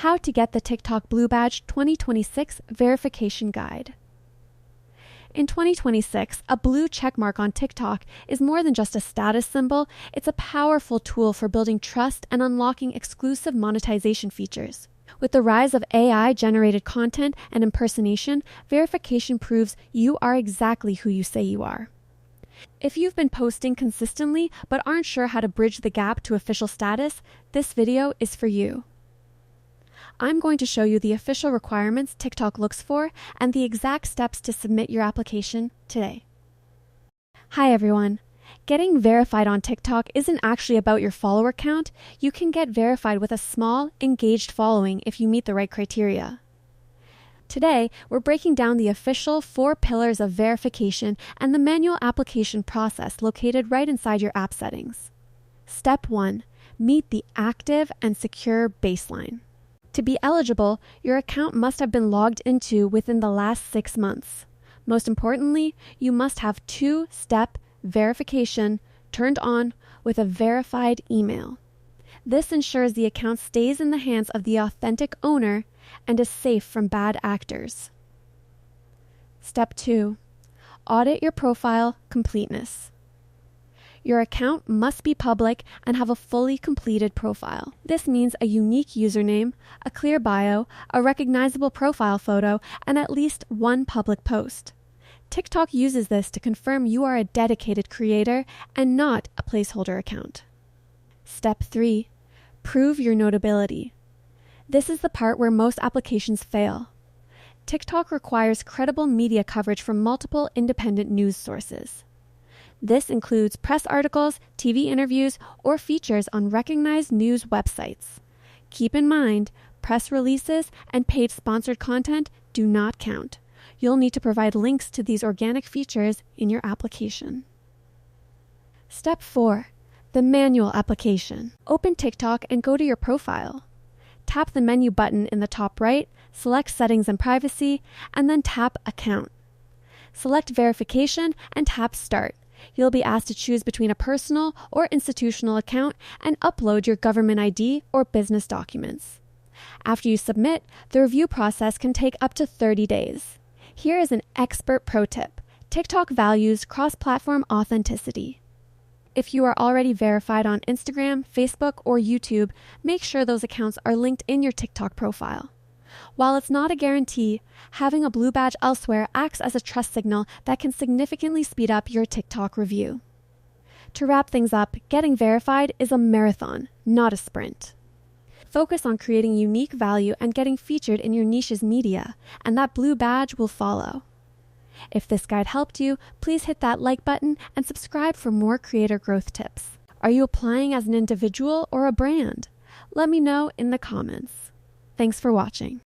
How to get the TikTok Blue Badge 2026 Verification Guide. In 2026, a blue checkmark on TikTok is more than just a status symbol, it's a powerful tool for building trust and unlocking exclusive monetization features. With the rise of AI-generated content and impersonation, verification proves you are exactly who you say you are. If you've been posting consistently but aren't sure how to bridge the gap to official status, this video is for you. I'm going to show you the official requirements TikTok looks for and the exact steps to submit your application today. Hi everyone. Getting verified on TikTok isn't actually about your follower count. You can get verified with a small, engaged following if you meet the right criteria. Today, we're breaking down the official 4 pillars of verification and the manual application process located right inside your app settings. Step 1. Meet the active and secure baseline. To be eligible, your account must have been logged into within the last 6 months. Most importantly, you must have 2-step verification turned on with a verified email. This ensures the account stays in the hands of the authentic owner and is safe from bad actors. Step 2. Audit your profile completeness. Your account must be public and have a fully completed profile. This means a unique username, a clear bio, a recognizable profile photo, and at least 1 public post. TikTok uses this to confirm you are a dedicated creator and not a placeholder account. Step 3. Prove your notability. This is the part where most applications fail. TikTok requires credible media coverage from multiple independent news sources. This includes press articles, TV interviews, or features on recognized news websites. Keep in mind, press releases and paid sponsored content do not count. You'll need to provide links to these organic features in your application. Step 4. The manual application. Open TikTok and go to your profile. Tap the menu button in the top right, select Settings and Privacy, and then tap Account. Select Verification and tap Start. You'll be asked to choose between a personal or institutional account and upload your government ID or business documents. After you submit, the review process can take up to 30 days. Here is an expert pro tip. TikTok values cross-platform authenticity. If you are already verified on Instagram, Facebook, or YouTube, make sure those accounts are linked in your TikTok profile. While it's not a guarantee, having a blue badge elsewhere acts as a trust signal that can significantly speed up your TikTok review. To wrap things up, getting verified is a marathon, not a sprint. Focus on creating unique value and getting featured in your niche's media, and that blue badge will follow. If this guide helped you, please hit that like button and subscribe for more creator growth tips. Are you applying as an individual or a brand? Let me know in the comments. Thanks for watching.